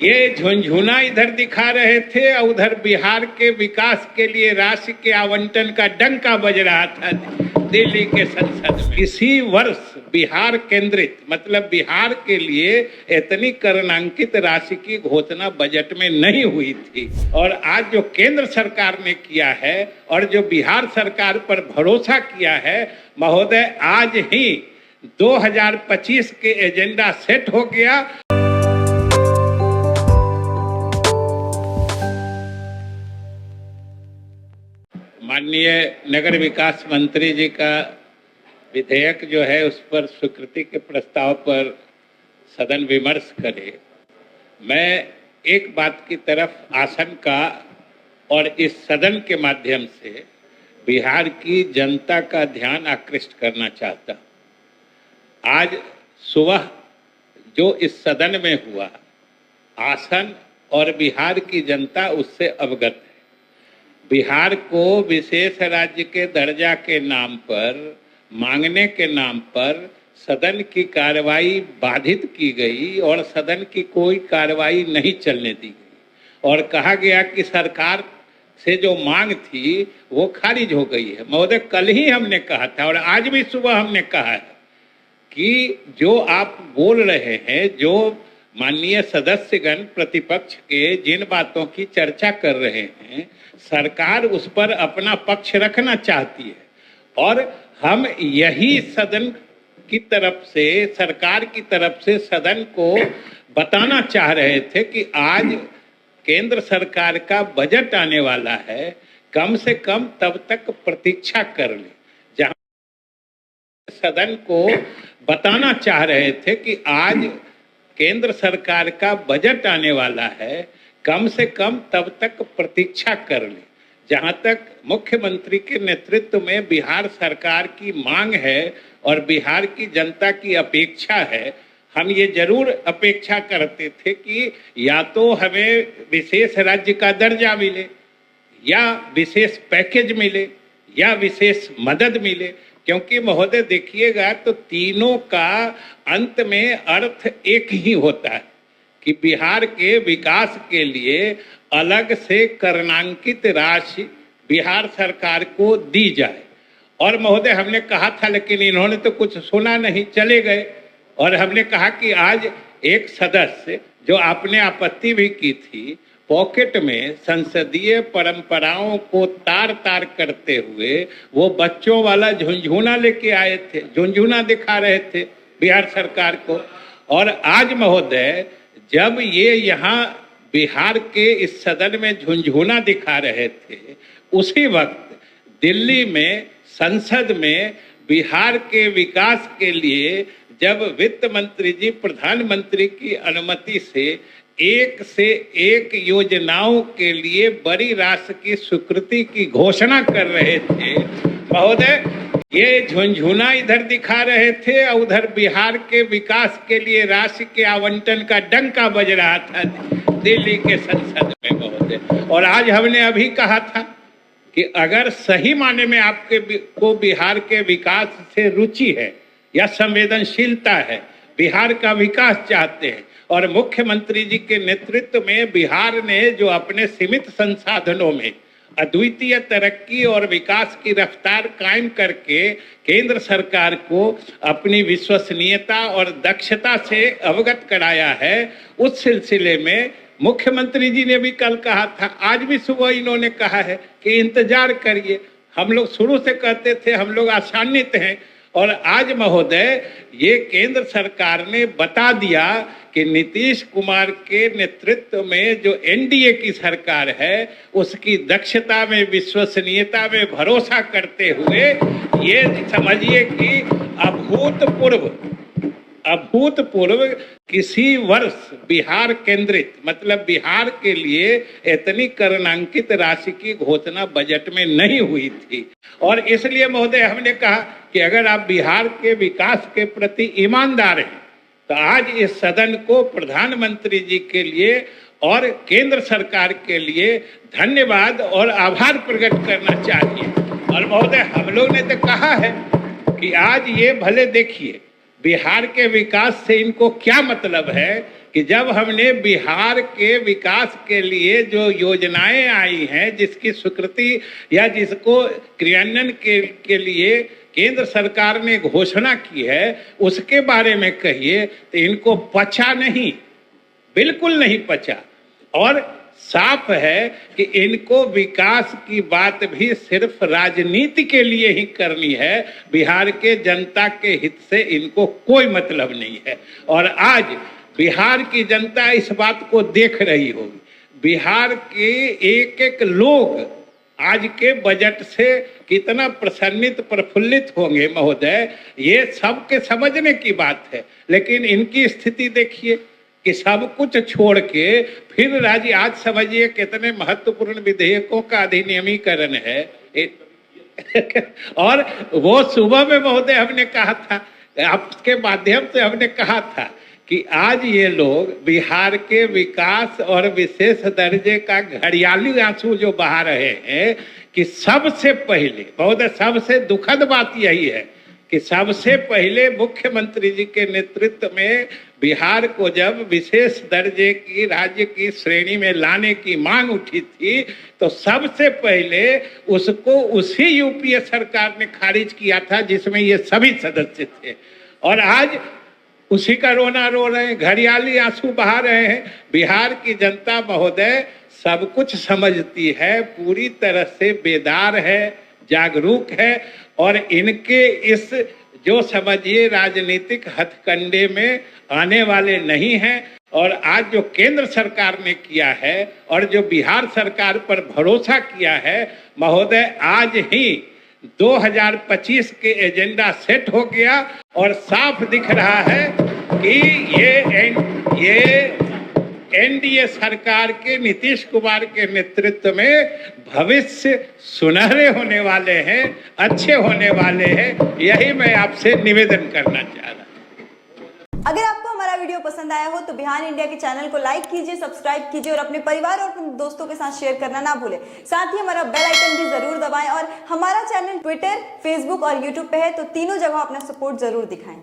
ये झुनझुना इधर दिखा रहे थे और उधर बिहार के विकास के लिए राशि के आवंटन का डंका बज रहा था दिल्ली के संसद में। इसी वर्ष बिहार केंद्रित मतलब बिहार के लिए इतनी कर्णांकित राशि की घोषणा बजट में नहीं हुई थी। और आज जो केंद्र सरकार ने किया है और जो बिहार सरकार पर भरोसा किया है महोदय, आज ही 2025 के एजेंडा सेट हो गया। माननीय नगर विकास मंत्री जी का विधेयक जो है उस पर स्वीकृति के प्रस्ताव पर सदन विमर्श करे। मैं एक बात की तरफ आशंका और इस सदन के माध्यम से बिहार की जनता का ध्यान आकृष्ट करना चाहता हूँ। आज सुबह जो इस सदन में हुआ, आसन और बिहार की जनता उससे अवगत है। बिहार को विशेष राज्य के दर्जा के नाम पर मांगने के नाम पर सदन की कार्रवाई बाधित की गई और सदन की कोई कार्रवाई नहीं चलने दी गई और कहा गया कि सरकार से जो मांग थी वो खारिज हो गई है। महोदय, कल ही हमने कहा था और आज भी सुबह हमने कहा है कि जो आप बोल रहे हैं, जो माननीय सदस्यगण प्रतिपक्ष के जिन बातों की चर्चा कर रहे हैं, सरकार उस पर अपना पक्ष रखना चाहती है और हम यही सदन की तरफ से, सरकार की तरफ से सदन को बताना चाह रहे थे कि आज केंद्र सरकार का बजट आने वाला है, कम से कम तब तक प्रतीक्षा कर ले। जहां सदन को बताना चाह रहे थे कि आज केंद्र सरकार का बजट आने वाला है, कम से कम तब तक प्रतीक्षा कर ले। जहां तक मुख्यमंत्री के नेतृत्व में बिहार सरकार की मांग है और बिहार की जनता की अपेक्षा है, हम ये जरूर अपेक्षा करते थे कि या तो हमें विशेष राज्य का दर्जा मिले या विशेष पैकेज मिले या विशेष मदद मिले। क्योंकि महोदय देखिएगा तो तीनों का अंत में अर्थ एक ही होता है कि बिहार के विकास के लिए अलग से कर्णांकित राशि बिहार सरकार को दी जाए। और महोदय हमने कहा था, लेकिन इन्होंने तो कुछ सुना नहीं, चले गए। और हमने कहा कि आज एक सदस्य जो आपने आपत्ति भी की थी, पॉकेट में संसदीय परंपराओं को तार तार करते हुए वो बच्चों वाला झुनझुना लेके आए थे, झुनझुना दिखा रहे थे बिहार सरकार को। और आज महोदय जब ये यहाँ बिहार के इस सदन में झुनझुना दिखा रहे थे, उसी वक्त दिल्ली में संसद में बिहार के विकास के लिए जब वित्त मंत्री जी प्रधानमंत्री की अनुमति से एक योजनाओं के लिए बड़ी राशि की स्वीकृति की घोषणा कर रहे थे, महोदय ये झुनझुना इधर दिखा रहे थे और उधर बिहार के विकास के लिए राशि के आवंटन का डंका बज रहा था दिल्ली के संसद में महोदय। और आज हमने अभी कहा था कि अगर सही माने में आपके को बिहार के विकास से रुचि है या संवेदनशीलता है, बिहार का विकास चाहते हैं और मुख्यमंत्री जी के नेतृत्व में बिहार ने जो अपने सीमित संसाधनों में अद्वितीय तरक्की और विकास की रफ्तार कायम करके केंद्र सरकार को अपनी विश्वसनीयता और दक्षता से अवगत कराया है, उस सिलसिले में मुख्यमंत्री जी ने भी कल कहा था, आज भी सुबह इन्होंने कहा है कि इंतजार करिए। हम लोग शुरू से कहते थे हम लोग आसान्वित हैं और आज महोदय ये केंद्र सरकार ने बता दिया कि नीतीश कुमार के नेतृत्व में जो एनडीए की सरकार है उसकी दक्षता में, विश्वसनीयता में भरोसा करते हुए ये समझिए कि अभूतपूर्व किसी वर्ष बिहार केंद्रित मतलब बिहार के लिए इतनी कर्णांकित राशि की घोषणा बजट में नहीं हुई थी। और इसलिए महोदय हमने कहा कि अगर आप बिहार के विकास के प्रति ईमानदार हैं तो आज इस सदन को प्रधानमंत्री जी के लिए और केंद्र सरकार के लिए धन्यवाद और आभार प्रकट करना चाहिए। और महोदय हम लोग ने तो कहा है कि आज ये भले देखिए बिहार के विकास से इनको क्या मतलब है कि जब हमने बिहार के विकास के लिए जो योजनाएं आई हैं, जिसकी स्वीकृति या जिसको क्रियान्वयन के लिए केंद्र सरकार ने घोषणा की है, उसके बारे में कहिए, तो इनको पचा नहीं, बिल्कुल नहीं पचा। और साफ है कि इनको विकास की बात भी सिर्फ राजनीति के लिए ही करनी है, बिहार के जनता के हित से इनको कोई मतलब नहीं है। और आज बिहार की जनता इस बात को देख रही होगी, बिहार के एक एक लोग आज के बजट से कितना प्रसन्नित प्रफुल्लित होंगे महोदय, ये सबके समझने की बात है। लेकिन इनकी स्थिति देखिए कि सब कुछ छोड़ के फिर राज्य, आज समझिए कितने महत्वपूर्ण विधेयकों का अधिनियमीकरण है। और वो सुबह में महोदय हमने कहा था, आपके माध्यम से हमने कहा था कि आज ये लोग बिहार के विकास और विशेष दर्जे का घड़ियाली आंसू जो बहा रहे हैं, कि सबसे पहले, महोदय सबसे दुखद बात यही है कि सबसे पहले मुख्यमंत्री जी के नेतृत्व में बिहार को जब विशेष दर्जे की राज्य की श्रेणी में लाने की मांग उठी थी, तो सबसे पहले उसको उसी यूपीए सरकार ने खारिज किया था जिसमें ये सभी सदस्य थे। और आज उसी का रोना रो रहे हैं, घड़ियाली आंसू बहा रहे हैं। बिहार की जनता महोदय सब कुछ समझती है, पूरी तरह से बेदार है, जागरूक है, और इनके इस जो समझिए राजनीतिक हथकंडे में आने वाले नहीं हैं। और आज जो केंद्र सरकार ने किया है और जो बिहार सरकार पर भरोसा किया है महोदय, आज ही 2025 के एजेंडा सेट हो गया और साफ दिख रहा है कि ये एनडीए सरकार के नीतीश कुमार के नेतृत्व में भविष्य सुनहरे होने वाले हैं, अच्छे होने वाले हैं। यही मैं आपसे निवेदन करना चाह रहा हूं। अगर आपको हमारा वीडियो पसंद आया हो तो बिहान इंडिया के चैनल को लाइक कीजिए, सब्सक्राइब कीजिए और अपने परिवार और अपने दोस्तों के साथ शेयर करना ना भूलें। साथ ही हमारा बेल आइकन भी जरूर दबाएं और हमारा चैनल ट्विटर, फेसबुक और यूट्यूब पे है, तो तीनों जगह अपना सपोर्ट जरूर दिखाएं।